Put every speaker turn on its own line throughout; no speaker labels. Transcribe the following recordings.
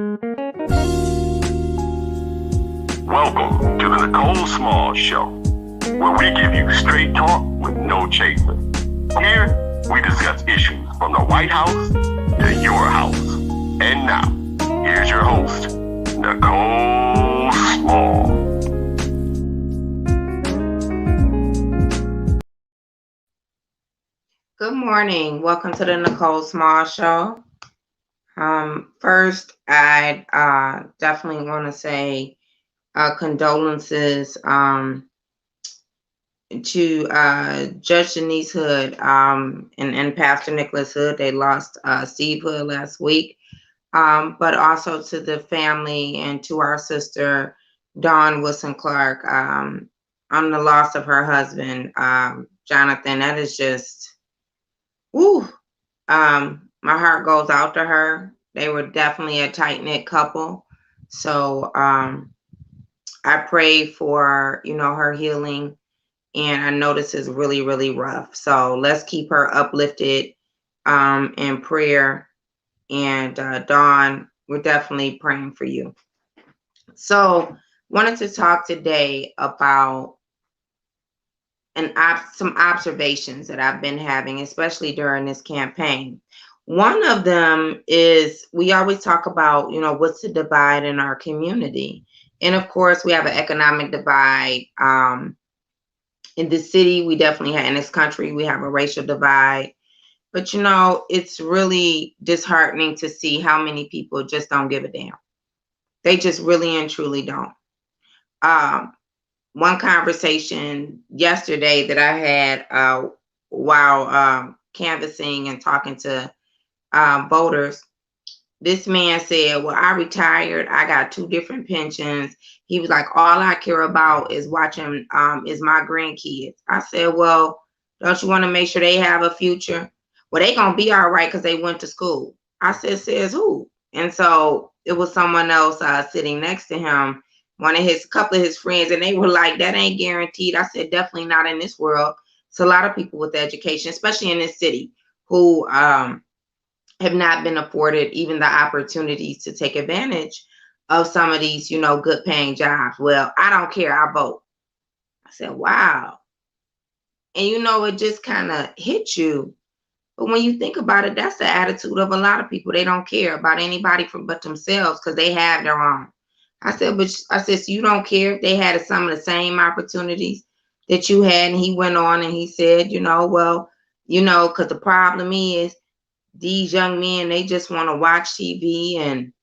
Welcome to the Nicole Small Show, where we give you straight talk with no chaser. Here, we discuss issues from the White House to your house. And now, here's your host, Nicole Small.
Good morning. Welcome to the Nicole Small Show. First, I definitely want to say condolences to Judge Denise Hood and Pastor Nicholas Hood. They lost Steve Hood last week, but also to the family and to our sister Dawn Wilson Clark on the loss of her husband, Jonathan. That is just, woo. My heart goes out to her. They were definitely a tight-knit couple. So I pray for, her healing. And I know this is really, really rough. So let's keep her uplifted in prayer. And Dawn, we're definitely praying for you. So wanted to talk today about some observations that I've been having, especially during this campaign. One of them is we always talk about, what's the divide in our community. And of course, we have an economic divide. In this city, we definitely have, in this country, we have a racial divide. But, it's really disheartening to see how many people just don't give a damn. They just really and truly don't. One conversation yesterday that I had while canvassing and talking to voters, this man said, well, I retired. I got 2 different pensions. He was like, all I care about is watching is my grandkids. I said, well, don't you want to make sure they have a future? Well, they gonna be all right because they went to school. I said, says who? And so it was someone else sitting next to him, couple of his friends, and they were like, that ain't guaranteed. I said, definitely not in this world. It's a lot of people with education, especially in this city, who have not been afforded even the opportunities to take advantage of some of these, good paying jobs. Well, I don't care, I vote. I said, wow. And it just kind of hits you. But when you think about it, that's the attitude of a lot of people. They don't care about anybody but themselves because they have their own. I said, so you don't care if they had some of the same opportunities that you had? And he went on and he said, well, because the problem is these young men, they just want to watch TV and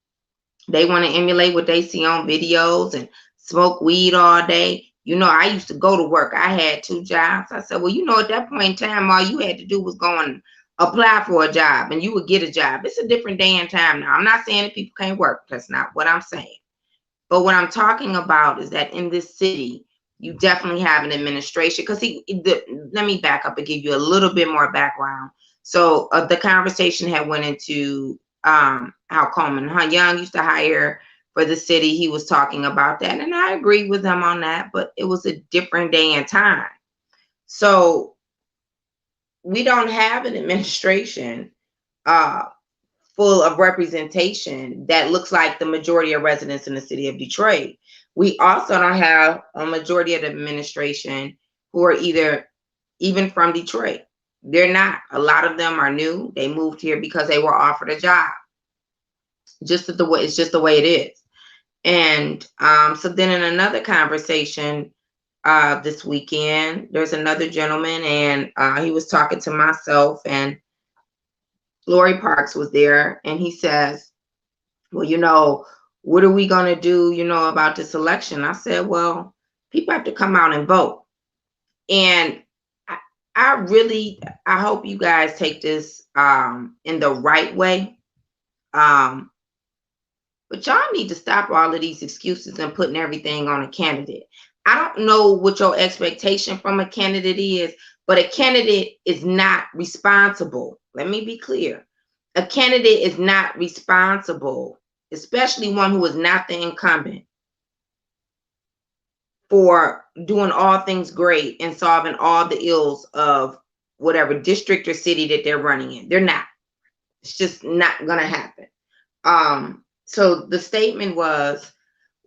they want to emulate what they see on videos and smoke weed all day. I used to go to work. I had 2 jobs. I said, well, at that point in time, all you had to do was go and apply for a job and you would get a job. It's a different day and time now. I'm not saying that people can't work. That's not what I'm saying. But what I'm talking about is that in this city, you definitely have an administration. Because let me back up and give you a little bit more background. So the conversation had went into how Coleman Young used to hire for the city. He was talking about that, and I agree with him on that. But it was a different day and time. So we don't have an administration full of representation that looks like the majority of residents in the city of Detroit. We also don't have a majority of the administration who are even from Detroit. They're not. A lot of them are new. They moved here because they were offered a job. It's just the way it is. And so then in another conversation this weekend, there's another gentleman, and he was talking to myself, and Lori Parks was there, and he says, well, what are we going to do, about this election? I said, well, people have to come out and vote. And I hope you guys take this in the right way. But y'all need to stop all of these excuses and putting everything on a candidate. I don't know what your expectation from a candidate is, but a candidate is not responsible. Let me be clear. A candidate is not responsible, especially one who is not the incumbent, for doing all things great and solving all the ills of whatever district or city that they're running in. They're not. It's just not going to happen. So the statement was,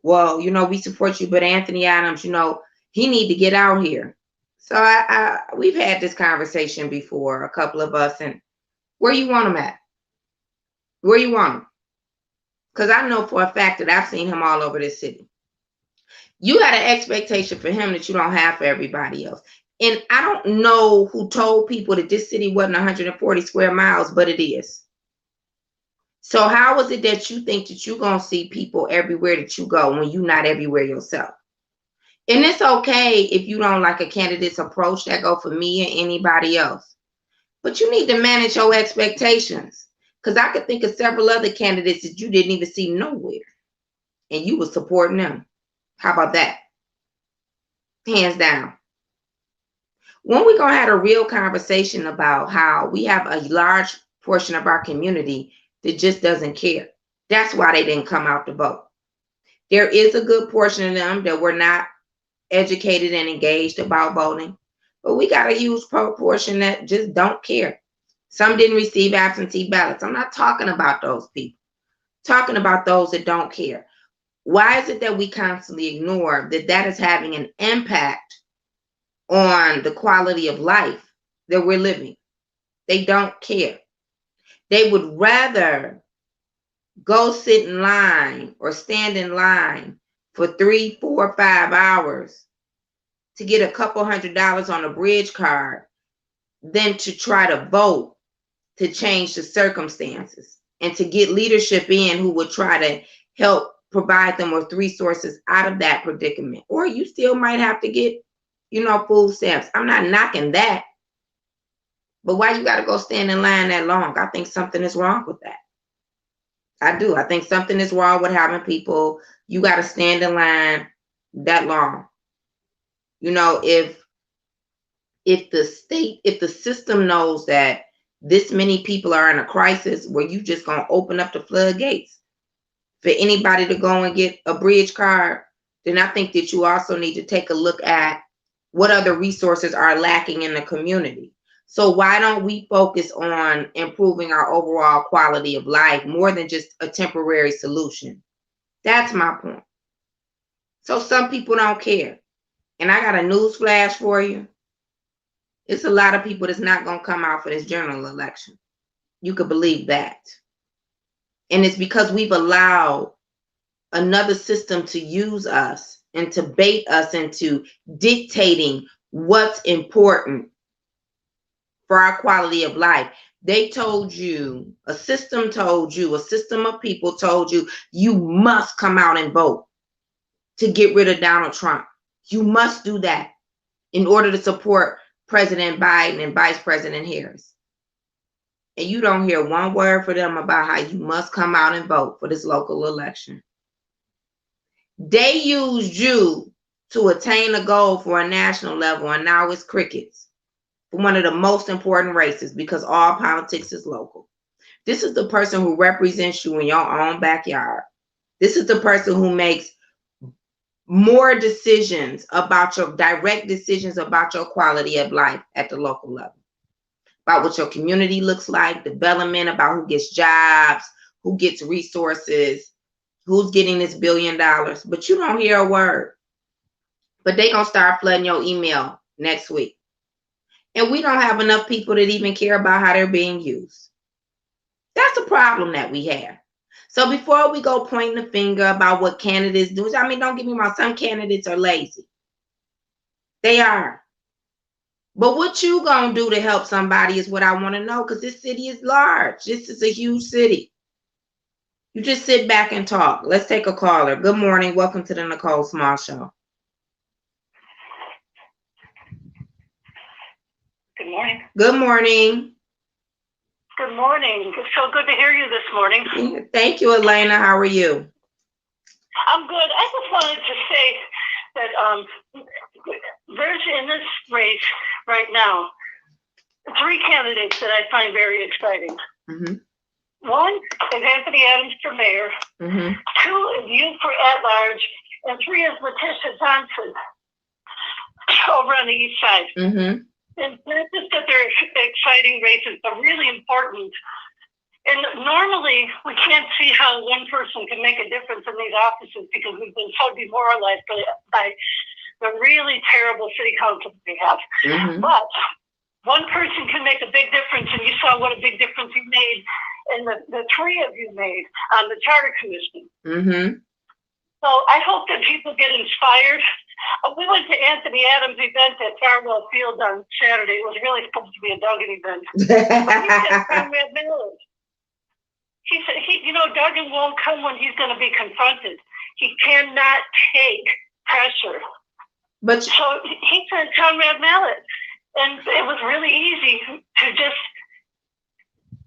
well, we support you, but Anthony Adams, he need to get out here. So we've had this conversation before, a couple of us, and where you want him at? Where you want him? Because I know for a fact that I've seen him all over this city. You got an expectation for him that you don't have for everybody else. And I don't know who told people that this city wasn't 140 square miles, but it is. So how is it that you think that you're going to see people everywhere that you go when you're not everywhere yourself? And it's okay if you don't like a candidate's approach. That go for me and anybody else. But you need to manage your expectations. Because I could think of several other candidates that you didn't even see nowhere. And you were supporting them. How about that? Hands down. When we going to have a real conversation about how we have a large portion of our community that just doesn't care. That's why they didn't come out to vote. There is a good portion of them that were not educated and engaged about voting, but we got a huge proportion that just don't care. Some didn't receive absentee ballots. I'm not talking about those people. I'm talking about those that don't care. Why is it that we constantly ignore that is having an impact on the quality of life that we're living? They don't care. They would rather go sit in line or stand in line for 3, 4, 5 hours to get a couple $100 on a bridge card than to try to vote to change the circumstances and to get leadership in who would try to help provide them with resources out of that predicament. Or you still might have to get, food stamps. I'm not knocking that. But why you got to go stand in line that long? I think something is wrong with that. I do. I think something is wrong with having people, you got to stand in line that long. If the system knows that this many people are in a crisis where you just going to open up the floodgates for anybody to go and get a bridge card, then I think that you also need to take a look at what other resources are lacking in the community. So why don't we focus on improving our overall quality of life more than just a temporary solution? That's my point. So some people don't care. And I got a news flash for you. It's a lot of people that's not going to come out for this general election. You could believe that. And it's because we've allowed another system to use us and to bait us into dictating what's important for our quality of life. They told you, a system of people told you, you must come out and vote to get rid of Donald Trump. You must do that in order to support President Biden and Vice President Harris. And you don't hear one word for them about how you must come out and vote for this local election. They used you to attain a goal for a national level, and now it's crickets for one of the most important races because all politics is local. This is the person who represents you in your own backyard. This is the person who makes more decisions about your direct decisions about your quality of life at the local level, about what your community looks like, development, about who gets jobs, who gets resources, who's getting this $1 billion. But you don't hear a word. But they're going to start flooding your email next week. And we don't have enough people that even care about how they're being used. That's a problem that we have. So before we go pointing the finger about what candidates do, don't get me wrong, some candidates are lazy. They are. But what you gonna do to help somebody is what I want to know, because this city is large. This is a huge city. You just sit back and talk. Let's take a caller. Good morning. Welcome to the Nicole Small Show.
Good morning.
Good morning.
Good morning. It's so good to hear you this morning.
Thank you, Elena. How are you?
I'm good. I just wanted to say that there's in this race right now 3 candidates that I find very exciting.
Mm-hmm.
One is Anthony Adams for mayor.
Mm-hmm.
2 is you for at-large. And 3 is Letitia Johnson over on the east side.
Mm-hmm.
And not just that they're exciting races, but really important And normally we can't see how one person can make a difference in these offices because we've been so demoralized by the really terrible city council we have.
Mm-hmm.
But one person can make a big difference, and you saw what a big difference you made, and the three of you made on the Charter Commission.
Mm-hmm.
So I hope that people get inspired. We went to Anthony Adams' event at Farwell Field on Saturday. It was really supposed to be a Duggan event. But he said Conrad Miller. He said, Duggan won't come when he's going to be confronted. He cannot take pressure.
But
so he said Conrad Mallet. And it was really easy to just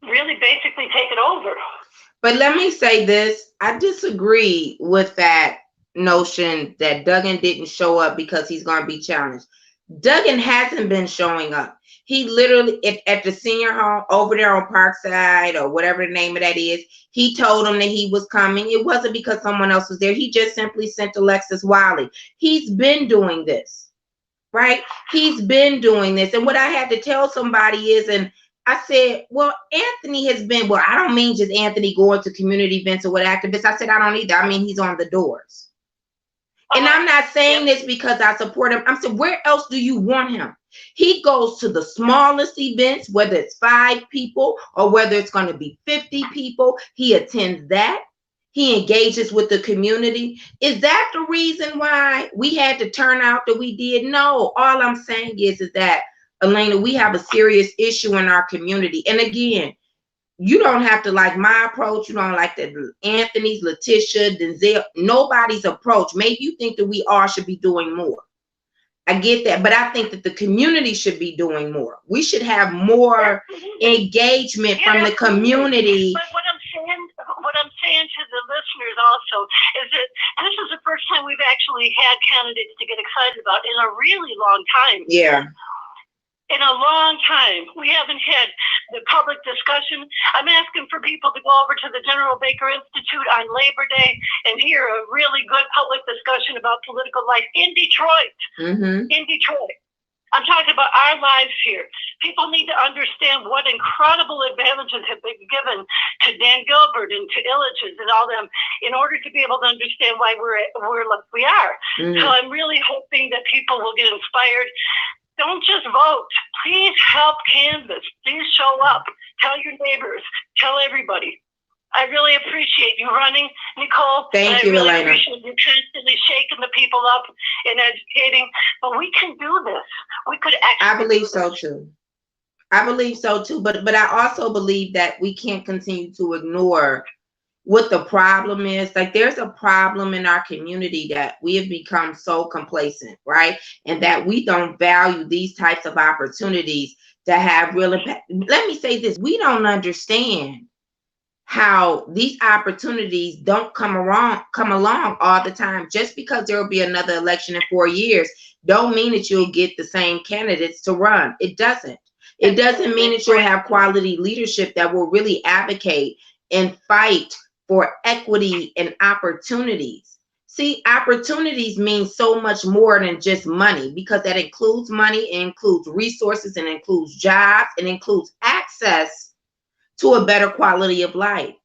really basically take it over.
But let me say this. I disagree with that notion that Duggan didn't show up because he's going to be challenged. Duggan hasn't been showing up. He literally, at the senior hall over there on Parkside or whatever the name of that is, he told him that he was coming. It wasn't because someone else was there. He just simply sent Alexis Wiley. He's been doing this, right? He's been doing this. And what I had to tell somebody is, and I said, well, Anthony has been, well, I don't mean just Anthony going to community events or what activists. I said, I don't either. I mean, he's on the doors. And I'm not saying this because I support him. I'm saying, where else do you want him? He goes to the smallest events, whether it's 5 people or whether it's going to be 50 people. He attends that. He engages with the community. Is that the reason why we had the turnout that we did? No. All I'm saying is that, Elena, we have a serious issue in our community. And again, you don't have to like my approach. You don't like the Anthony's, Letitia, Denzel, nobody's approach. Maybe you think that we all should be doing more. I get that, but I think that the community should be doing more. We should have more engagement from the community.
But what I'm saying to the listeners also is that this is the first time we've actually had candidates to get excited about in a really long time.
Yeah.
In a long time. We haven't had the public discussion. I'm asking for people to go over to the General Baker Institute on Labor Day and hear a really good public discussion about political life in Detroit.
Mm-hmm.
In Detroit. I'm talking about our lives here. People need to understand what incredible advantages have been given to Dan Gilbert and to Illich's and all them in order to be able to understand why we're like we are.
Mm-hmm.
So I'm really hoping that people will get inspired. Don't just vote. Please help canvass. Please show up. Tell your neighbors. Tell everybody. I really appreciate you running, Nicole.
Thank you,
Elena. I really
Elena.
appreciate you constantly shaking the people up and educating. But we can do this. We could actually.
I believe so too. I believe so too. But I also believe that we can't continue to ignore what the problem is. Like, there's a problem in our community that we have become so complacent, right? And that we don't value these types of opportunities to have real impact. Let me say this. We don't understand how these opportunities don't come along all the time. Just because there will be another election in 4 years don't mean that you'll get the same candidates to run. It doesn't. It doesn't mean that you'll have quality leadership that will really advocate and fight for equity and opportunities. See, opportunities mean so much more than just money, because that includes money, it includes resources, and includes jobs, and includes access to a better quality of life.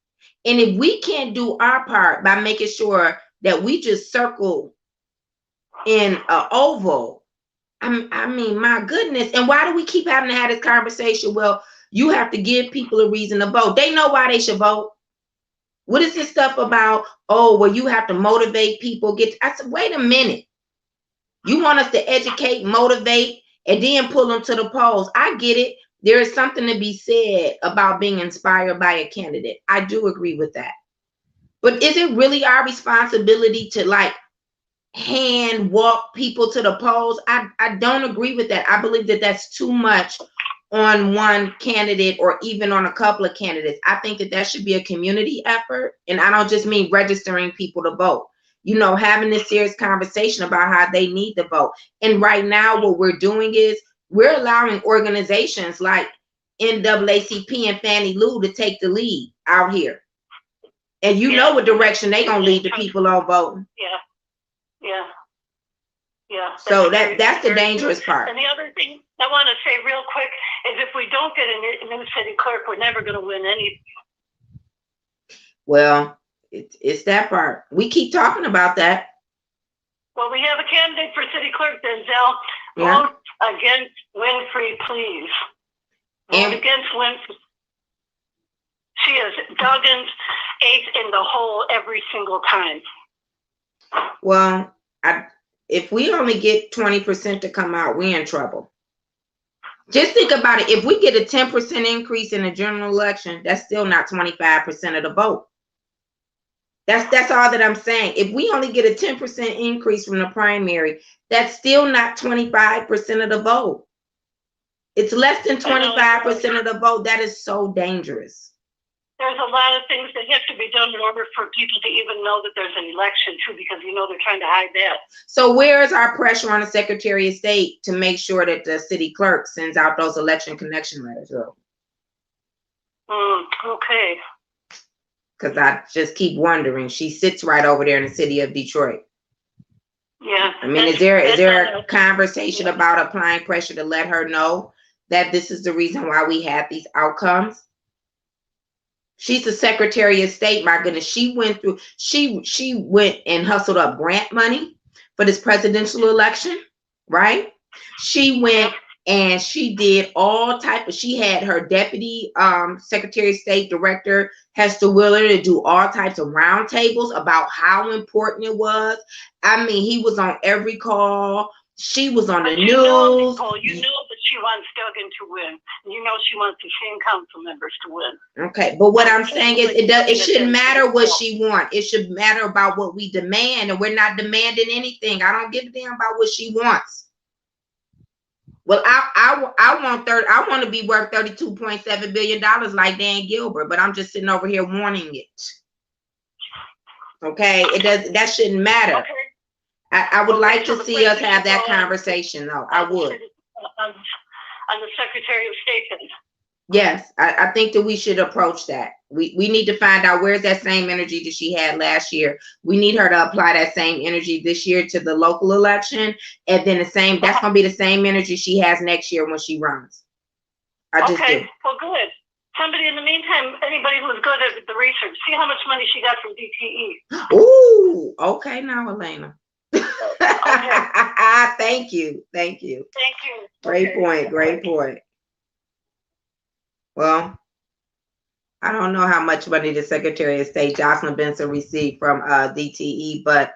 And if we can't do our part by making sure that we just circle in an oval, I mean, my goodness. And why do we keep having to have this conversation? Well, you have to give people a reason to vote. They know why they should vote. What is this stuff about? Oh, well, you have to motivate people. I said, wait a minute. You want us to educate, motivate, and then pull them to the polls. I get it. There is something to be said about being inspired by a candidate. I do agree with that. But is it really our responsibility to like hand walk people to the polls? I don't agree with that. I believe that that's too much on one candidate or even on a couple of candidates. I think that should be a community effort. And I don't just mean registering people to vote, having this serious conversation about how they need to vote. And right now what we're doing is we're allowing organizations like NAACP and Fannie Lou to take the lead out here. And you know what direction they're going to lead the people on voting.
Yeah.
So that's the dangerous part.
And the other thing I want to say real quick is if we don't get a new city clerk, we're never going to win any
Well, it's that part. We keep talking about that.
Well, we have a candidate for city clerk, Denzel.
Yeah.
Vote against Winfrey, please. Vote
And-
against Winfrey. She is Duggan's ace in the hole every single time.
Well, if we only get 20% to come out, we're in trouble. Just think about it. If we get a 10% increase in the general election, that's still not 25% of the vote. That's all that I'm saying. If we only get a 10% increase from the primary, that's still not 25% of the vote. It's less than 25% of the vote. That is so dangerous.
There's a lot of things that have to be done in order for people to even know that there's an election too, because they're trying to hide that.
So where is our pressure on the Secretary of State to make sure that the city clerk sends out those election connection letters?
Okay.
Because I just keep wondering. She sits right over there in the city of Detroit.
Yeah.
I mean, is there a conversation about applying pressure to let her know that this is the reason why we had these outcomes? She's the Secretary of State. My goodness, she went and hustled up grant money for this presidential election, right? She went and she did all type of. She had her deputy Secretary of State director Hester Wheeler to do all types of roundtables about how important it was. I mean, he was on every call. She was on the news.
You know that she wants Duggan to win. She wants the same council members to win.
Okay, but what I'm saying is it shouldn't matter what she wants. It should matter about what we demand, and we're not demanding anything. I don't give a damn about what she wants. Well, I want to be worth $32.7 billion like Dan Gilbert, but I'm just sitting over here wanting it. Okay, that shouldn't matter.
Okay.
I would like to see us have that conversation, though. I would.
On the Secretary of State.
Yes, I think that we should approach that. We need to find out where's that same energy that she had last year. We need her to apply that same energy this year to the local election, and then that's going to be the same energy she has next year when she runs. I just do.
Well, good. Somebody in the meantime, anybody who's good at the research, see how much money she got from DTE.
Ooh, okay now, Elena.
Okay.
Thank you.
Great
point. Well, I don't know how much money the Secretary of State Jocelyn Benson received from DTE, but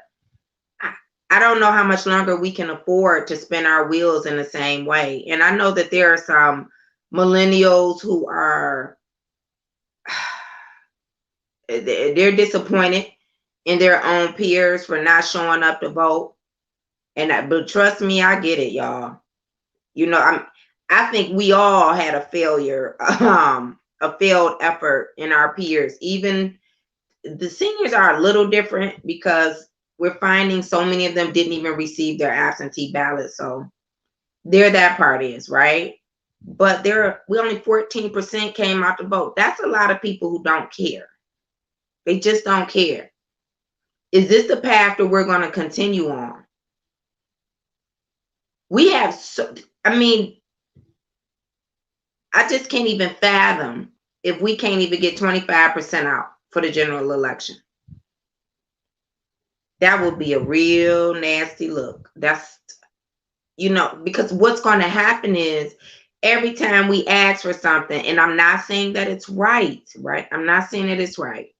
I don't know how much longer we can afford to spin our wheels in the same way. And I know that there are some millennials who are they're disappointed in their own peers for not showing up to vote. But trust me, I get it, y'all. I think we all had a failure, a failed effort in our peers. Even the seniors are a little different because we're finding so many of them didn't even receive their absentee ballots. So there that part is, right? But we only 14% came out to vote. That's a lot of people who don't care. They just don't care. Is this the path that we're going to continue on? We have I just can't even fathom if we can't even get 25% out for the general election. That would be a real nasty look. That's, because what's going to happen is every time we ask for something, and I'm not saying that it's right? I'm not saying that it's right.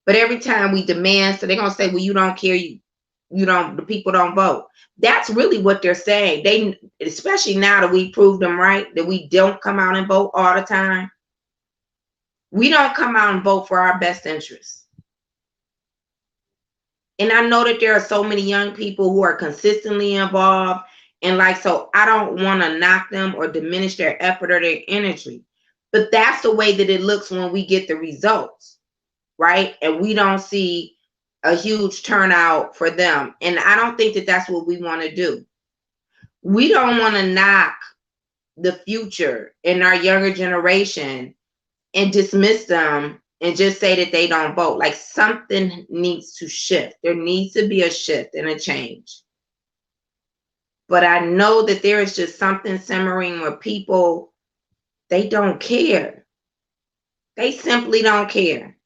But every time we demand, so they're going to say, well, you don't care. The people don't vote. That's really what they're saying. They, especially now that we proved them right, that we don't come out and vote all the time. We don't come out and vote for our best interests. And I know that there are so many young people who are consistently involved. And so I don't want to knock them or diminish their effort or their energy. But that's the way that it looks when we get the results, right? And we don't see a huge turnout for them. And I don't think that that's what we want to do. We don't want to knock the future in our younger generation and dismiss them and just say that they don't vote. Like, something needs to shift. There needs to be a shift and a change. But I know that there is just something simmering where people, they don't care. They simply don't care.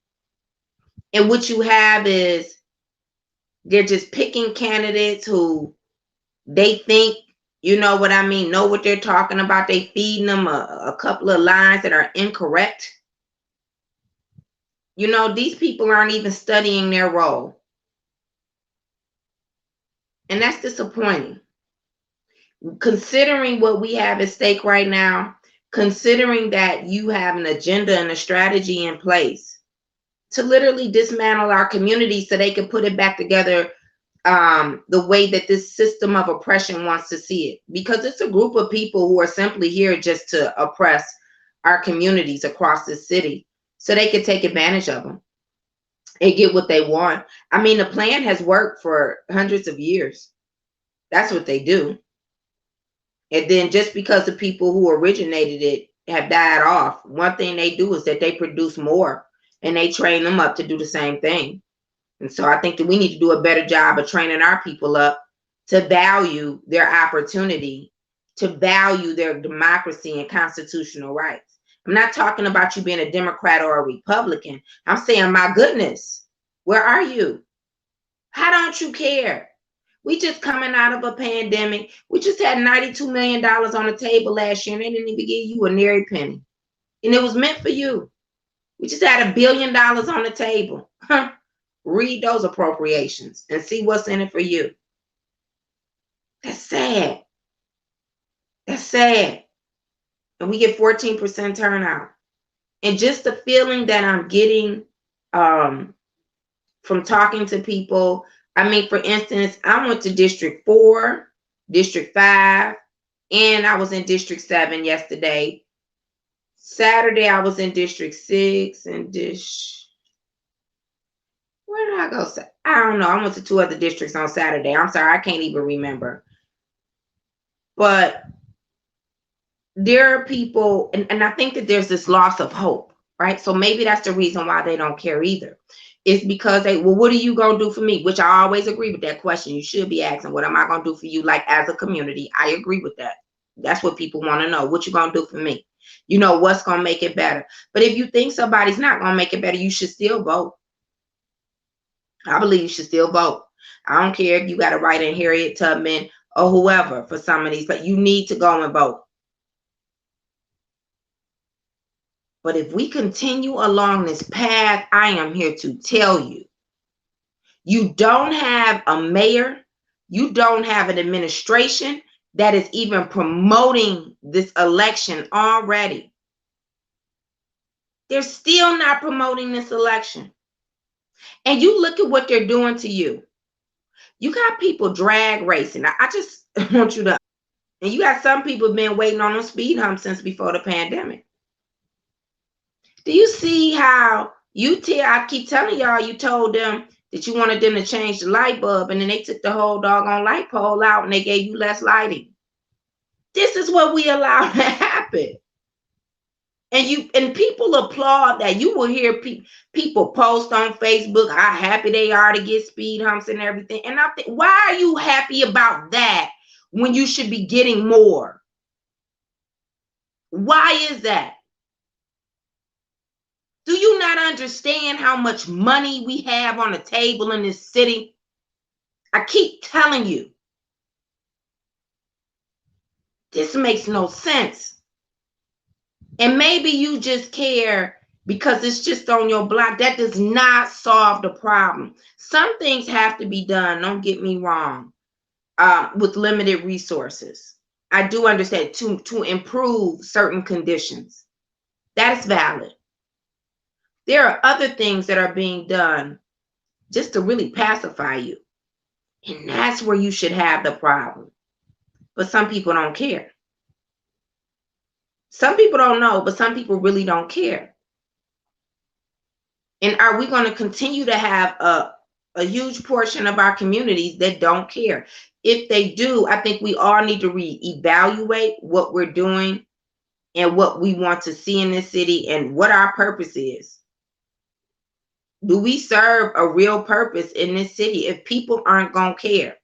And what you have is they're just picking candidates who they think, you know what I mean, know what they're talking about. They feeding them a couple of lines that are incorrect. You know, these people aren't even studying their role. And that's disappointing. Considering what we have at stake right now, considering that you have an agenda and a strategy in place to literally dismantle our community so they can put it back together the way that this system of oppression wants to see it. Because it's a group of people who are simply here just to oppress our communities across the city so they can take advantage of them and get what they want. I mean, the plan has worked for hundreds of years. That's what they do. And then just because the people who originated it have died off, one thing they do is that they produce more and they train them up to do the same thing. And so I think that we need to do a better job of training our people up to value their opportunity, to value their democracy and constitutional rights. I'm not talking about you being a Democrat or a Republican. I'm saying, my goodness, where are you? How don't you care? We just coming out of a pandemic. We just had $92 million on the table last year, and they didn't even give you a nary penny. And it was meant for you. We just had $1 billion on the table. Read those appropriations and see what's in it for you. That's sad. That's sad. And we get 14% turnout. And just the feeling that I'm getting from talking to people. I mean, for instance, I went to District 4, District 5, and I was in District 7 yesterday. Saturday, I was in District 6 and where did I go? I don't know. I went to 2 other districts on Saturday. I'm sorry, I can't even remember. But there are people, and I think that there's this loss of hope, right? So maybe that's the reason why they don't care either. It's because well, what are you going to do for me? Which I always agree with that question. You should be asking, what am I going to do for you? Like, as a community, I agree with that. That's what people want to know. What you going to do for me? You know, what's going to make it better? But if you think somebody's not going to make it better, you should still vote. I believe you should still vote. I don't care if you got to write in Harriet Tubman or whoever for some of these, but you need to go and vote. But if we continue along this path, I am here to tell you, you don't have a mayor, you don't have an administration that is even promoting this election already. They're still not promoting this election. And you look at what they're doing to you. You got people drag racing. I just want you to, and you got some people been waiting on a speed hump since before the pandemic. Do you see how I keep telling y'all, you told them that you wanted them to change the light bulb, and then they took the whole doggone light pole out and they gave you less lighting. This is what we allow to happen. And people applaud that. You will hear people post on Facebook how happy they are to get speed humps and everything. And I think, why are you happy about that when you should be getting more? Why is that? Do you not understand how much money we have on the table in this city? I keep telling you, this makes no sense. And maybe you just care because it's just on your block. That does not solve the problem. Some things have to be done, don't get me wrong, with limited resources. I do understand, to improve certain conditions. That is valid. There are other things that are being done just to really pacify you. And that's where you should have the problem. But some people don't care. Some people don't know, but some people really don't care. And are we going to continue to have a huge portion of our communities that don't care? If they do, I think we all need to reevaluate what we're doing and what we want to see in this city and what our purpose is. Do we serve a real purpose in this city if people aren't going to care?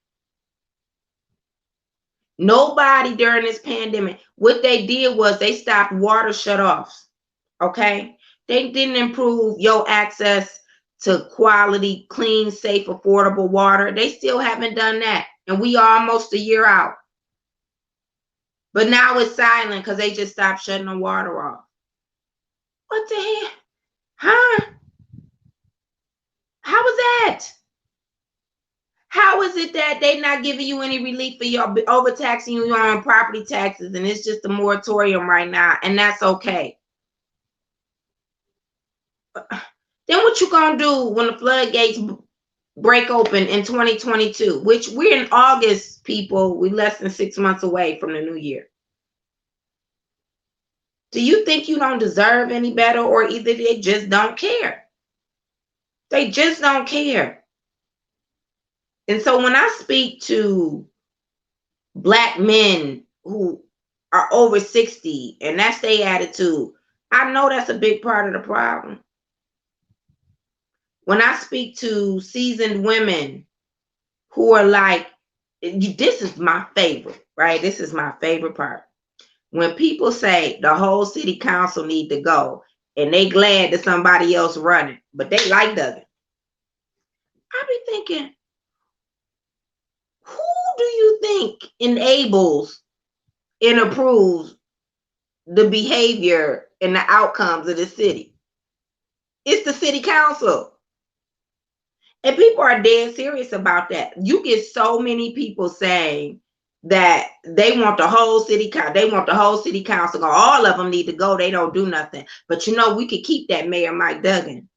Nobody during this pandemic, what they did was they stopped water shutoffs, okay? They didn't improve your access to quality, clean, safe, affordable water. They still haven't done that. And we are almost a year out. But now it's silent because they just stopped shutting the water off. What the hell? Huh? How was that? How is it that they're not giving you any relief for your overtaxing you on property taxes, and it's just a moratorium right now, and that's okay? Then what you gonna do when the floodgates break open in 2022, which we're in August, people? We're less than 6 months away from the new year. Do you think you don't deserve any better, or either they just don't care? They just don't care. And so when I speak to Black men who are over 60 and that's their attitude, I know that's a big part of the problem. When I speak to seasoned women who are like, this is my favorite, right? This is my favorite part. When people say the whole city council need to go and they glad that somebody else running, but they like Duggan. I be thinking, who do you think enables and approves the behavior and the outcomes of the city? It's the city council. And people are dead serious about that. You get so many people saying that they want the whole city council. They want the whole city council. All of them need to go. They don't do nothing. But you know, we could keep that Mayor Mike Duggan.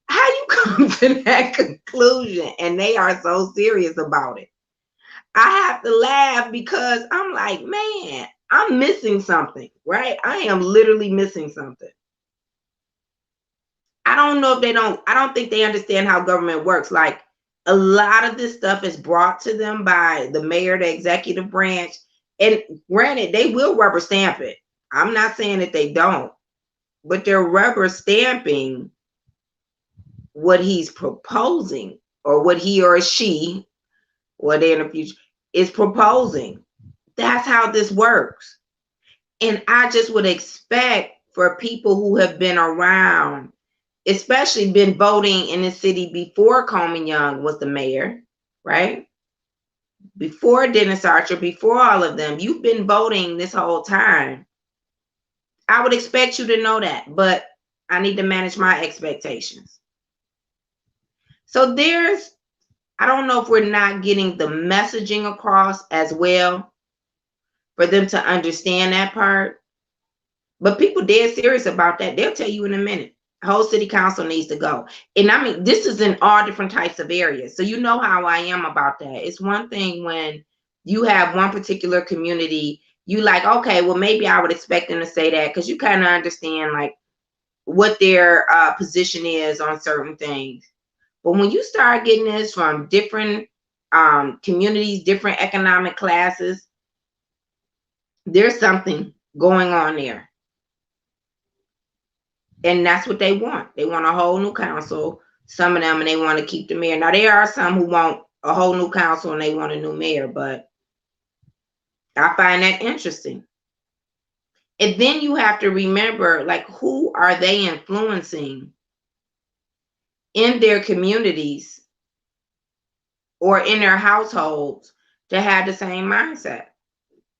How you come to that conclusion? And they are so serious about it. I have to laugh because I'm like, man, I'm missing something, right? I am literally missing something. I don't know if I don't think they understand how government works. Like, a lot of this stuff is brought to them by the mayor, the executive branch. And granted, they will rubber stamp it. I'm not saying that they don't, but they're rubber stamping what he's proposing, or what he or she, or they in the future, is proposing. That's how this works. And I just would expect for people who have been around, especially been voting in the city before Coleman Young was the mayor, right? Before Dennis Archer, before all of them, you've been voting this whole time. I would expect you to know that, but I need to manage my expectations. So I don't know if we're not getting the messaging across as well for them to understand that part. But people dead serious about that. They'll tell you in a minute. Whole city council needs to go. And I mean, this is in all different types of areas. So you know how I am about that. It's one thing when you have one particular community, you like, okay, well, maybe I would expect them to say that because you kind of understand like what their position is on certain things. But when you start getting this from different communities, different economic classes, there's something going on there. And that's what they want. They want a whole new council, some of them, and they want to keep the mayor. Now, there are some who want a whole new council and they want a new mayor, but I find that interesting. And then you have to remember, like, who are they influencing in their communities or in their households to have the same mindset,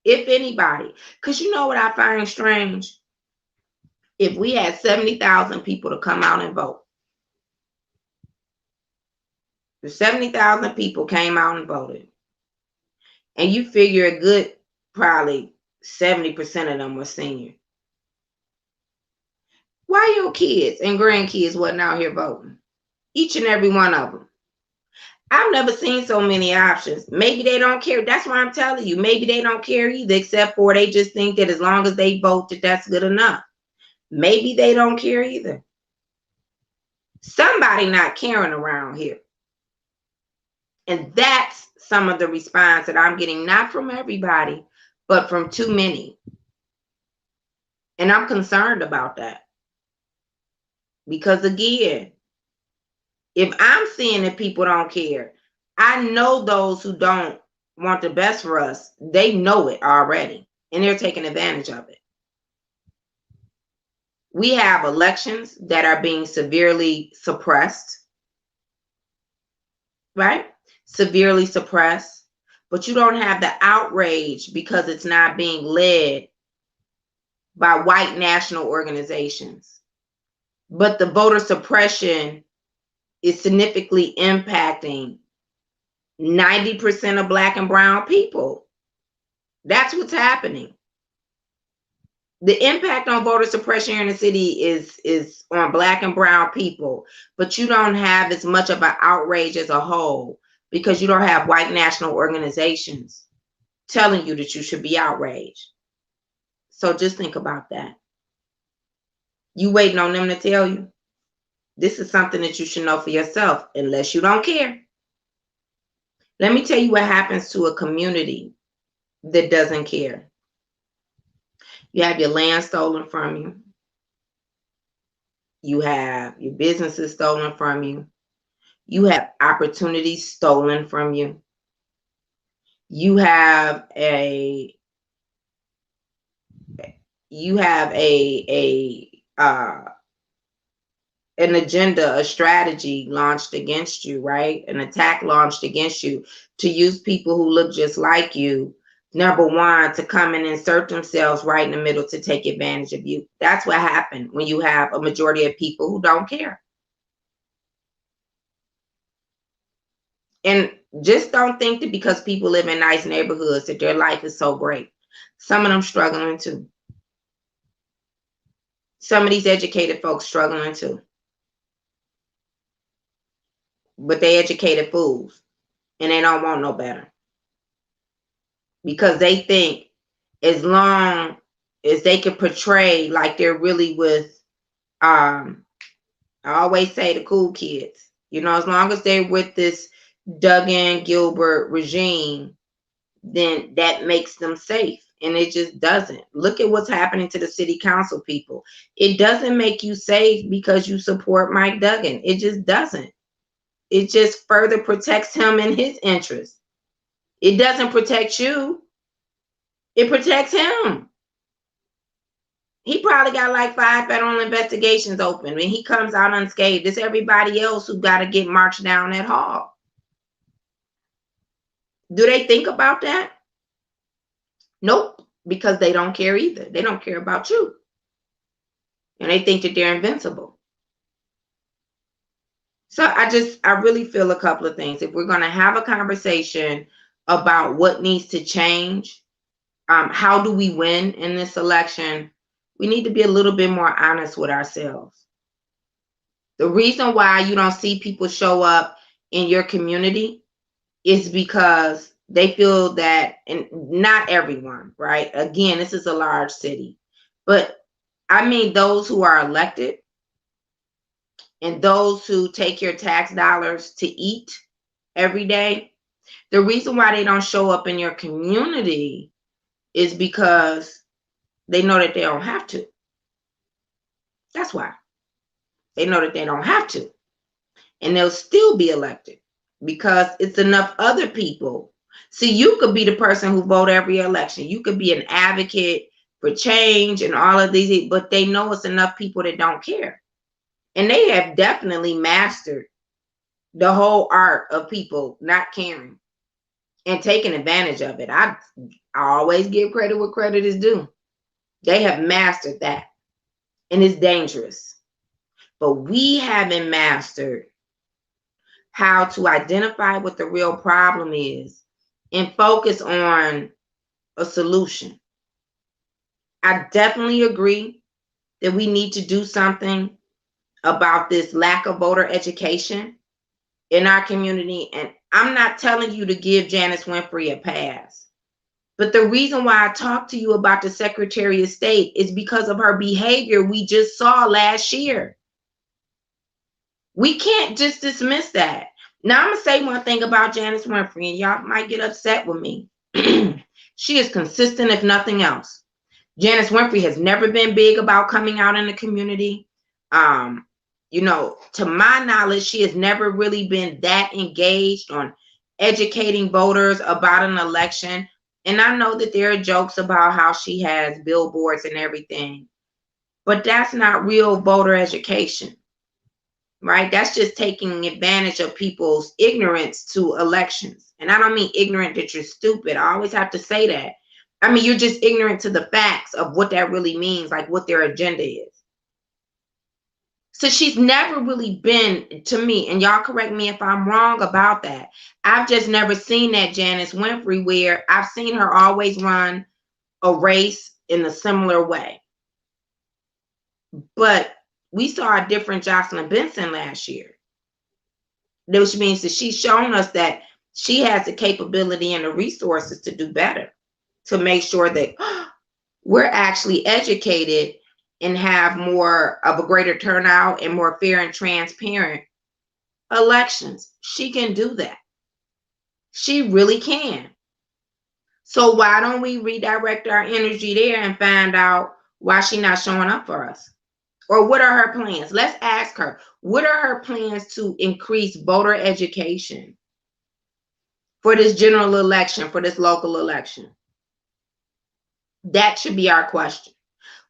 if anybody? Because you know what I find strange? If we had 70,000 people to come out and vote, the 70,000 people came out and voted, and you figure a good probably 70% of them were senior. Why your kids and grandkids wasn't out here voting? Each and every one of them. I've never seen so many options. Maybe they don't care. That's why I'm telling you. Maybe they don't care either, except for they just think that as long as they vote, that's good enough. Maybe they don't care either. Somebody not caring around here. And that's some of the response that I'm getting, not from everybody, but from too many. And I'm concerned about that. Because again, if I'm seeing that people don't care, I know those who don't want the best for us, they know it already, and they're taking advantage of it. We have elections that are being severely suppressed, right? Severely suppressed, but you don't have the outrage because it's not being led by white national organizations. But the voter suppression is significantly impacting 90% of Black and brown people. That's what's happening. The impact on voter suppression here in the city is on Black and brown people, but you don't have as much of an outrage as a whole because you don't have white national organizations telling you that you should be outraged. So just think about that. You waiting on them to tell you? This is something that you should know for yourself, unless you don't care. Let me tell you what happens to a community that doesn't care. You have your land stolen from you. You have your businesses stolen from you. You have opportunities stolen from you. You have an agenda, a strategy launched against you, right? An attack launched against you to use people who look just like you, number one, to come and insert themselves right in the middle to take advantage of you. That's what happened when you have a majority of people who don't care. And just don't think that because people live in nice neighborhoods that their life is so great. Some of them struggling too. Some of these educated folks struggling too. But they educated fools and they don't want no better. Because they think as long as they can portray like they're really with, I always say the cool kids, you know, as long as they're with this Duggan Gilbert regime, then that makes them safe. And it just doesn't. Look at what's happening to the city council people. It doesn't make you safe because you support Mike Duggan. It just doesn't. It just further protects him and his interests. It doesn't protect you. It protects him. He probably got like 5 federal investigations open and he comes out unscathed. It's everybody else who got to get marched down that hall. Do they think about that? Nope, because they don't care either. They don't care about you. And they think that they're invincible. So I really feel a couple of things. If we're going to have a conversation about what needs to change, how do we win in this election, we need to be a little bit more honest with ourselves. The reason why you don't see people show up in your community is because they feel that, and not everyone, right? Again, this is a large city, but I mean those who are elected and those who take your tax dollars to eat every day, the reason why they don't show up in your community is because they know that they don't have to. That's why. They know that they don't have to. And they'll still be elected because it's enough other people. See, you could be the person who vote every election. You could be an advocate for change and all of these, but they know it's enough people that don't care. And they have definitely mastered the whole art of people not caring and taking advantage of it. I always give credit where credit is due. They have mastered that. And it's dangerous. But we haven't mastered how to identify what the real problem is and focus on a solution. I definitely agree that we need to do something about this lack of voter education in our community. And I'm not telling you to give Janice Winfrey a pass. But the reason why I talked to you about the Secretary of State is because of her behavior we just saw last year. We can't just dismiss that. Now, I'm going to say one thing about Janice Winfrey, and y'all might get upset with me. She is consistent, if nothing else. Janice Winfrey has never been big about coming out in the community. You know, to my knowledge, she has never really been that engaged on educating voters about an election. And I know that there are jokes about how she has billboards and everything. But that's not real voter education, right? That's just taking advantage of people's ignorance to elections. And I don't mean ignorant that you're stupid. I always have to say that. I mean, you're just ignorant to the facts of what that really means, like what their agenda is. So she's never really been, to me, and y'all correct me if I'm wrong about that. I've just never seen that Janice Winfrey where I've seen her always run a race in a similar way. But we saw a different Jocelyn Benson last year, which means that she's shown us that she has the capability and the resources to do better, to make sure that we're actually educated and have more of a greater turnout and more fair and transparent elections. She can do that. She really can. So why don't we redirect our energy there and find out why she's not showing up for us? Or what are her plans? Let's ask her, what are her plans to increase voter education for this general election, for this local election? That should be our question.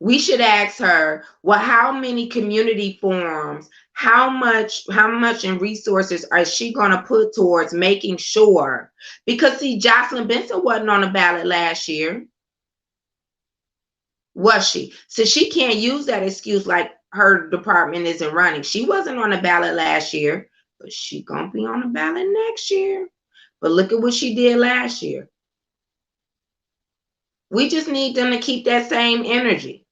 We should ask her, well, how many community forums, how much in resources is she going to put towards making sure? Because see, Jocelyn Benson wasn't on the ballot last year. Was she? So she can't use that excuse like her department isn't running. She wasn't on the ballot last year, but she gonna be on the ballot next year. But look at what she did last year. We just need them to keep that same energy.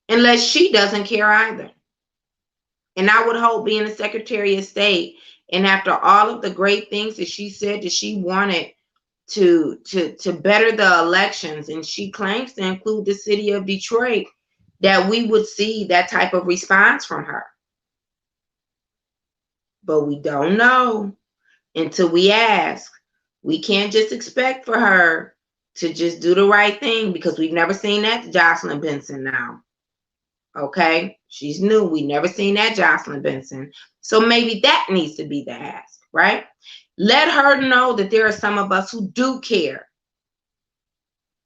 Unless she doesn't care either. And I would hope, being the Secretary of State, and after all of the great things that she said that she wanted to better the elections, and she claims to include the city of Detroit, that we would see that type of response from her. But we don't know until we ask. We can't just expect for her to just do the right thing, because we've never seen that Jocelyn Benson now. Okay, she's new. We never seen that Jocelyn Benson. So maybe that needs to be the ask, right? Let her know that there are some of us who do care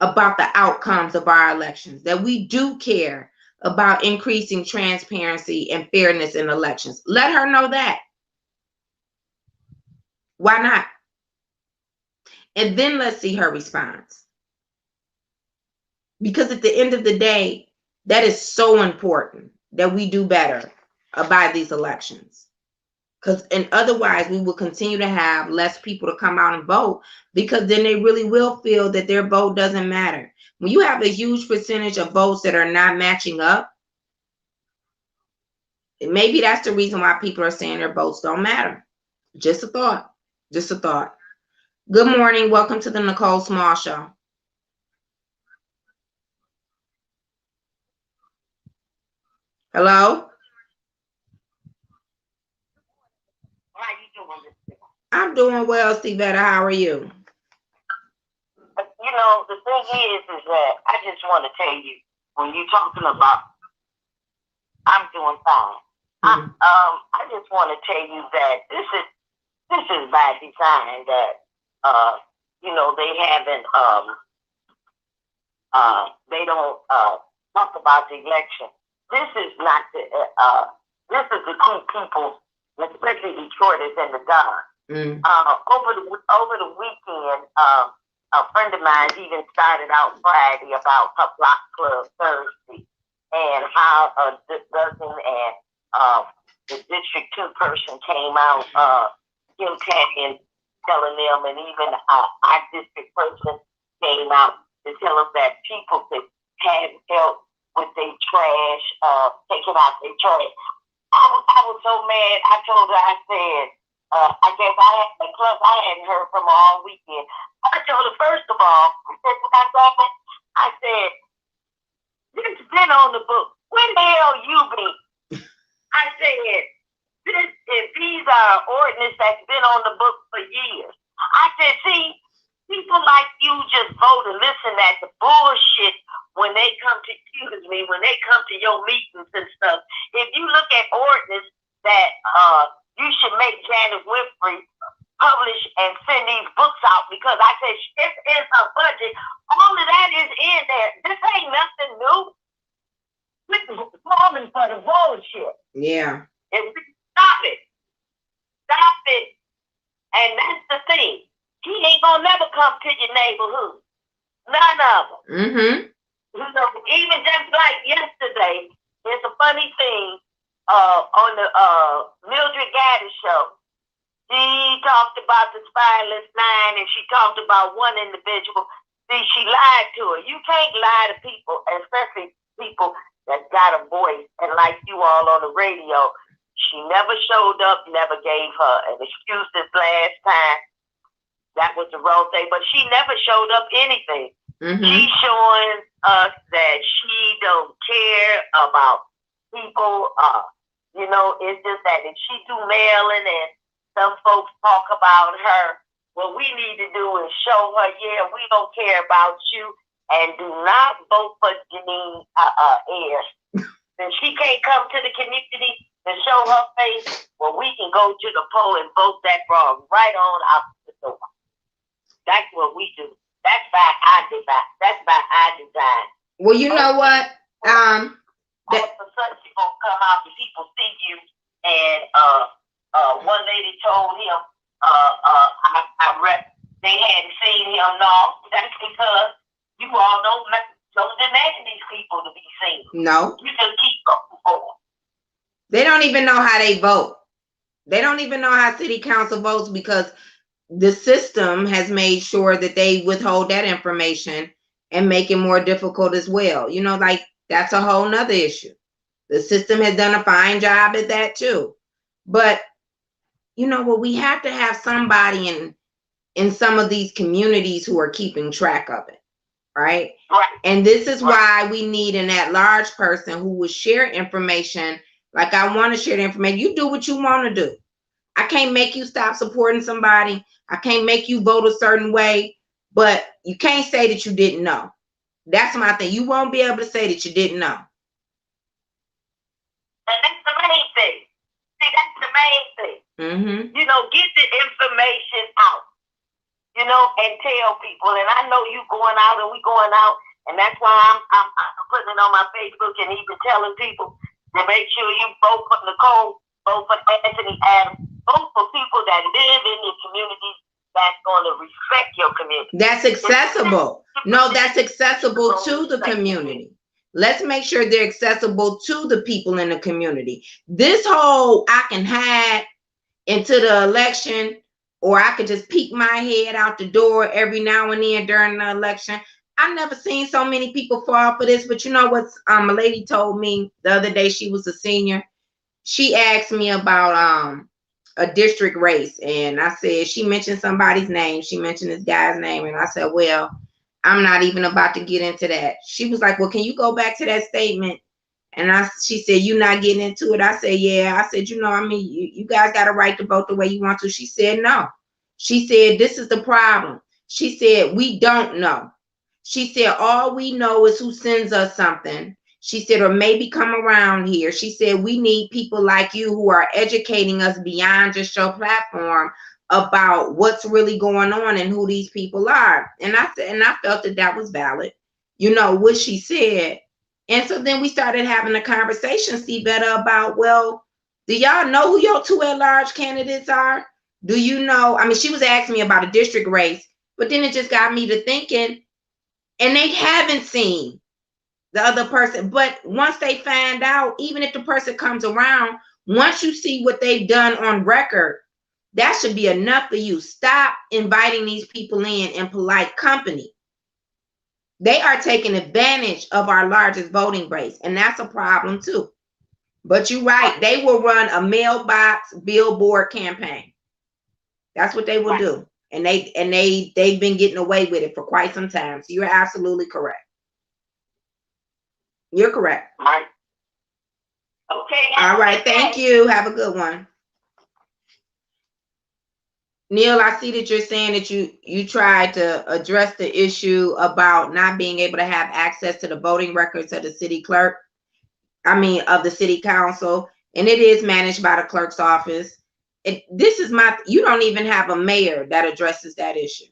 about the outcomes of our elections, that we do care about increasing transparency and fairness in elections. Let her know that. Why not? And then let's see her response. Because at the end of the day, that is so important that we do better about these elections. Because and otherwise we will continue to have less people to come out and vote, because then they really will feel that their vote doesn't matter. When you have a huge percentage of votes that are not matching up, maybe that's the reason why people are saying their votes don't matter. Just a thought. Just a thought. Good morning. Welcome to the Nicole Small Show. Hello?
How you doing?
I'm doing well, Stevetta. How are you?
You know, the thing is that I just want to tell you, when you're talking about, I'm doing fine. I just want to tell you that this is by design, that you know, they haven't they don't talk about the election. This is not the this is to keep people, especially Detroiters, in the dark. Over the weekend, a friend of mine even started out Friday about her block club Thursday, and how a dozen and the District 2 person came out, Kim Canyon, telling them, and even our district person came out to tell us that people could have help with their trash, taking out their trash. I was so mad. I told her, I said, I guess I hadn't heard from her all weekend. I told her, first of all, I said, this has been on the book. When the hell you been? I said, these are ordinances that's been on the book for years. I said, see, people like you just vote and listen at the bullshit when they come to, excuse me, when they come to your meetings and stuff. If you look at ordinance that you should make Janice Winfrey publish and send these books out, because I said it's in her budget. All of that is in there. This ain't nothing new. bullshit.
Yeah.
And we stop it. Stop it. And that's the thing. He ain't gonna never come to your neighborhood. None of them.
Mm-hmm.
You know, even just like yesterday, there's a funny thing on the Mildred Gaddis show. She talked about the spineless nine, and she talked about one individual. See, she lied to her. You can't lie to people, especially people that got a voice. And like you all on the radio, she never showed up, never gave her an excuse this last time. That was the wrong thing, but she never showed up anything.
Mm-hmm.
She's showing us that she don't care about people. You know, it's just that if she do mailing and some folks talk about her, what we need to do is show her, yeah, we don't care about you, and do not vote for Janine Ayers. If she can't come to the community and show her face, well, we can go to the poll and vote that wrong right on out the door. That's what we do. That's by our design. That's by our design.
Well, you know what?
All of a sudden, you're gonna come out and people see you, and one lady told him, they hadn't seen him. No, that's because you all don't demand these people to be seen.
No.
You just keep going forward.
They don't even know how they vote. They don't even know how city council votes because the system has made sure that they withhold that information and make it more difficult as well. You know, like that's a whole nother issue. The system has done a fine job at that too. But you know what, we have to have somebody in some of these communities who are keeping track of it, right?
Right.
And this is why we need an at-large person who will share information. Like I want to share the information. You do what you want to do. I can't make you stop supporting somebody. I can't make you vote a certain way, but you can't say that you didn't know. That's my thing. You won't be able to say that you didn't know.
And that's the main thing. See, that's the main thing.
Mm-hmm.
You know, get the information out, you know, and tell people. And I know you going out and we going out, and that's why I'm putting it on my Facebook and even telling people to make sure you vote for Nicole, vote for Anthony Adams, vote for people that live in your community that's going to respect your community.
That's accessible. No, that's accessible to the community. Let's make sure they're accessible to the people in the community. This whole I can hide into the election, or I could just peek my head out the door every now and then during the election. I've never seen so many people fall for this. But you know what? A lady told me the other day, she was a senior. She asked me about a district race, and I said, she mentioned somebody's name. She mentioned this guy's name, and I said, well, I'm not even about to get into that. She was like, well, can you go back to that statement? And she said, you're not getting into it. I said, yeah. I said, you know, I mean, you guys got a right to vote the way you want to. She said, no. She said, this is the problem. She said, we don't know. She said, all we know is who sends us something. She said, or maybe come around here. She said, we need people like you who are educating us beyond just your platform about what's really going on and who these people are. And I said, and I felt that that was valid, you know, what she said. And so then we started having a conversation, see better about, well, do y'all know who your two at-large candidates are? Do you know? I mean, she was asking me about a district race, but then it just got me to thinking, and they haven't seen the other person. But once they find out, even if the person comes around, once you see what they've done on record, that should be enough for you. Stop inviting these people in polite company. They are taking advantage of our largest voting base, and that's a problem too. But you're right. They will run a mailbox billboard campaign. That's what they will do. And they've been getting away with it for quite some time. So you're absolutely correct. You're correct.
All right. Okay.
All right. Thank you. Have a good one. Neil, I see that you're saying that you tried to address the issue about not being able to have access to the voting records of the city clerk. I mean, of the city council, and it is managed by the clerk's office. You don't even have a mayor that addresses that issue.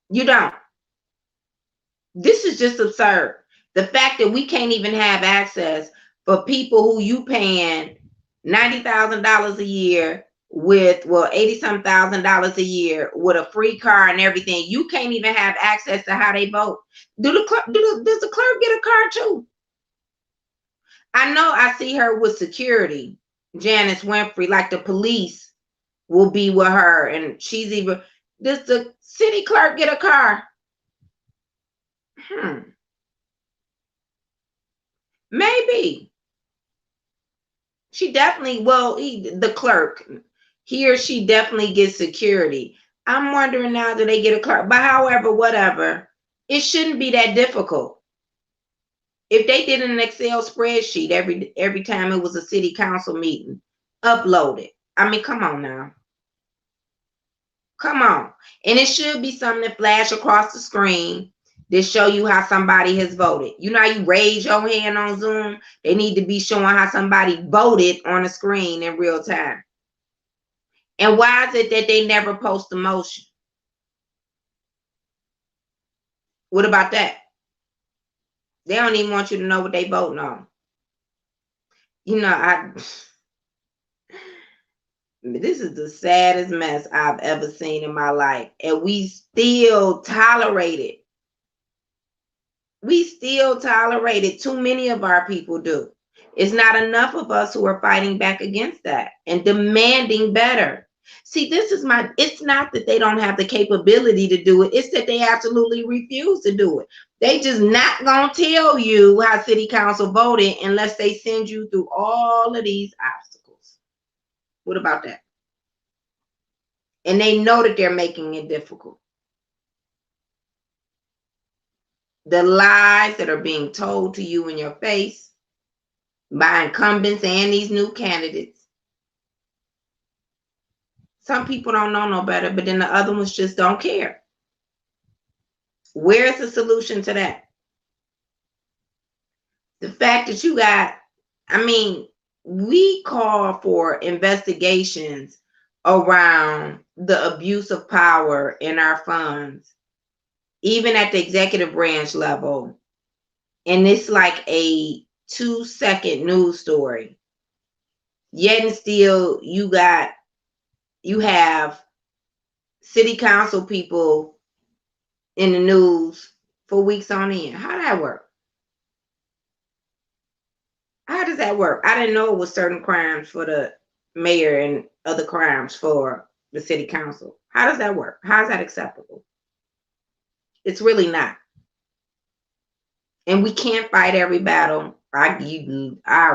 You don't. This is just absurd. The fact that we can't even have access for people who you paying $90,000 a year with, well, 80-some thousand dollars a year with a free car and everything. You can't even have access to how they vote. Does the clerk get a car too? I know I see her with security, Janice Winfrey, like the police will be with her, and she's even. Does the city clerk get a car? Maybe. She definitely, well, the clerk, he or she definitely gets security. I'm wondering now, do they get a clerk? But however, whatever, it shouldn't be that difficult. If they did an Excel spreadsheet every time it was a city council meeting, upload it. I mean, come on now. Come on. And it should be something that flash across the screen that show you how somebody has voted. You know how you raise your hand on Zoom? They need to be showing how somebody voted on the screen in real time. And why is it that they never post the motion? What about that? They don't even want you to know what they voting on. You know, this is the saddest mess I've ever seen in my life. And we still tolerate it. We still tolerate it. Too many of our people do. It's not enough of us who are fighting back against that and demanding better. See, it's not that they don't have the capability to do it. It's that they absolutely refuse to do it. They just not going to tell you how city council voted unless they send you through all of these obstacles. What about that? And they know that they're making it difficult. The lies that are being told to you in your face by incumbents and these new candidates. Some people don't know no better, but then the other ones just don't care. Where's the solution to that? The fact that you got, we call for investigations around the abuse of power in our funds, even at the executive branch level. And it's like a 2-second news story. Yet and still, you have city council people in the news for weeks on end. How does that work? How does that work? I didn't know it was certain crimes for the mayor and other crimes for the city council. How does that work? How is that acceptable? It's really not. And we can't fight every battle. I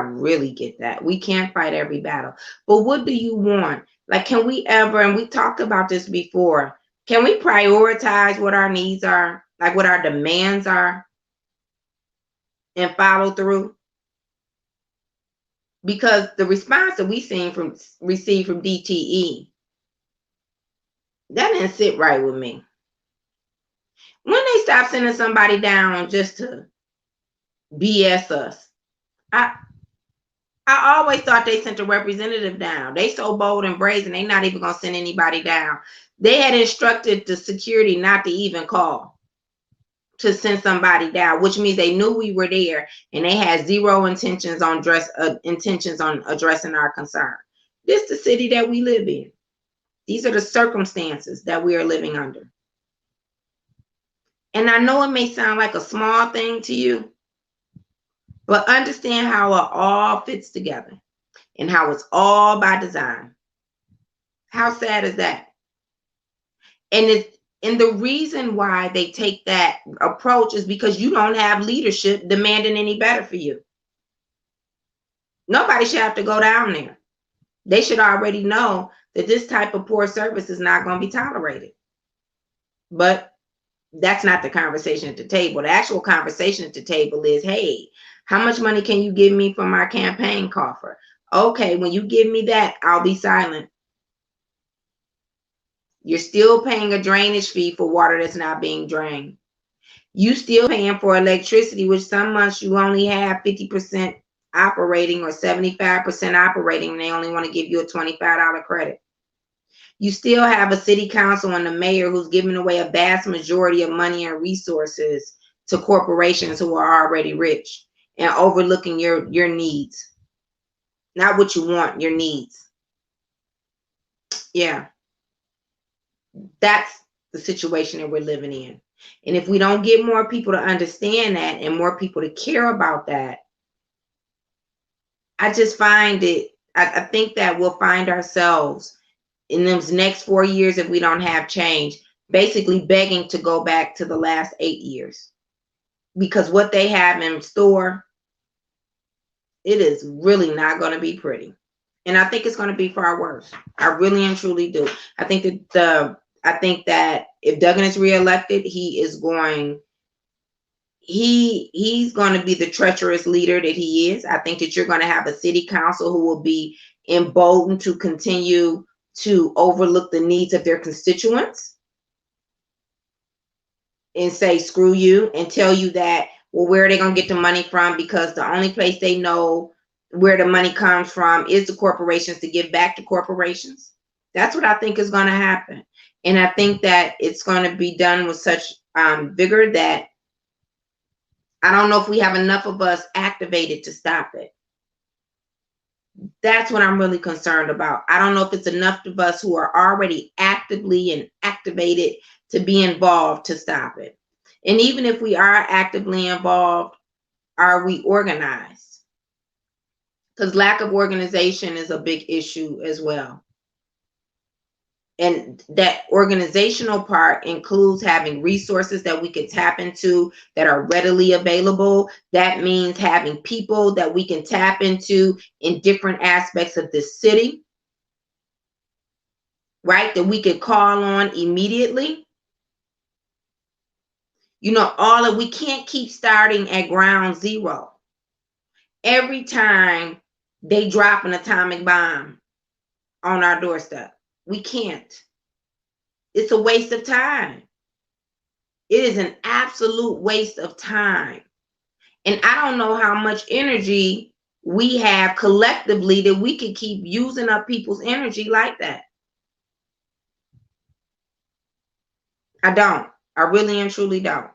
really get that. We can't fight every battle. But what do you want? Like, can we ever, and we talked about this before, can we prioritize what our needs are, like what our demands are, and follow through? Because the response that we received from DTE, that didn't sit right with me. When they stop sending somebody down just to BS us, I always thought they sent a representative down. They so bold and brazen, they not even gonna send anybody down. They had instructed the security not to even call to send somebody down, which means they knew we were there and they had zero intentions on addressing our concern. This is the city that we live in. These are the circumstances that we are living under. And I know it may sound like a small thing to you, but understand how it all fits together and how it's all by design. How sad is that? And the reason why they take that approach is because you don't have leadership demanding any better for you. Nobody should have to go down there. They should already know that this type of poor service is not going to be tolerated. But that's not the conversation at the table. The actual conversation at the table is, hey, how much money can you give me from my campaign coffer? Okay, when you give me that, I'll be silent. You're still paying a drainage fee for water that's not being drained. You still paying for electricity, which some months you only have 50% operating or 75% operating, and they only want to give you a $25 credit. You still have a city council and the mayor who's giving away a vast majority of money and resources to corporations who are already rich. and overlooking your needs. Not what you want, your needs. Yeah. That's the situation that we're living in. And if we don't get more people to understand that and more people to care about that, I just find it, I think that we'll find ourselves in those next 4 years, if we don't have change, basically begging to go back to the last 8 years. Because what they have in store, it is really not going to be pretty. And I think it's going to be far worse. I really and truly do. I think that if Duggan is reelected, he's going to be the treacherous leader that he is. I think that you're going to have a city council who will be emboldened to continue to overlook the needs of their constituents and say, screw you, and tell you that, well, where are they going to get the money from? Because the only place they know where the money comes from is the corporations, to give back to corporations. That's what I think is going to happen. And I think that it's going to be done with such vigor that I don't know if we have enough of us activated to stop it. That's what I'm really concerned about. I don't know if it's enough of us who are already actively and activated to be involved to stop it. And even if we are actively involved, are we organized? Because lack of organization is a big issue as well. And that organizational part includes having resources that we can tap into that are readily available. That means having people that we can tap into in different aspects of this city, right? That we could call on immediately. You know, we can't keep starting at ground zero. Every time they drop an atomic bomb on our doorstep, we can't. It's a waste of time. It is an absolute waste of time. And I don't know how much energy we have collectively that we can keep using up people's energy like that. I don't. I really and truly don't.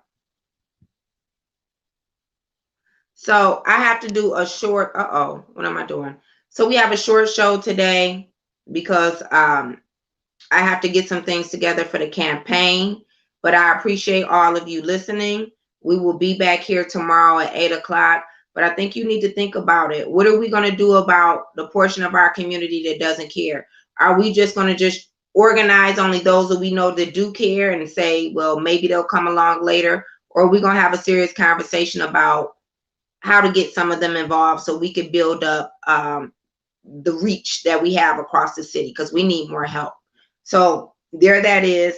So I have to do a short, what am I doing? So we have a short show today because I have to get some things together for the campaign. But I appreciate all of you listening. We will be back here tomorrow at 8 o'clock. But I think you need to think about it. What are we going to do about the portion of our community that doesn't care? Are we just going to just organize only those that we know that do care and say, well, maybe they'll come along later? Or are we going to have a serious conversation about how to get some of them involved so we can build up the reach that we have across the city, because we need more help. So there that is.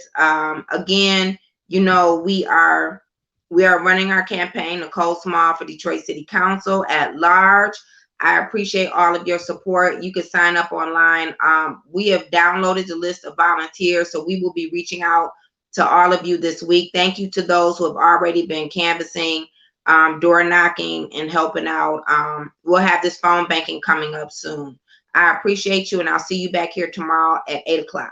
Again, you know, we are running our campaign, Nicole Small for Detroit City Council at large. I appreciate all of your support. You can sign up online. We have downloaded the list of volunteers, so we will be reaching out to all of you this week. Thank you to those who have already been canvassing, door knocking, and helping out. We'll have this phone banking coming up soon. I appreciate you, and I'll see you back here tomorrow at 8 o'clock.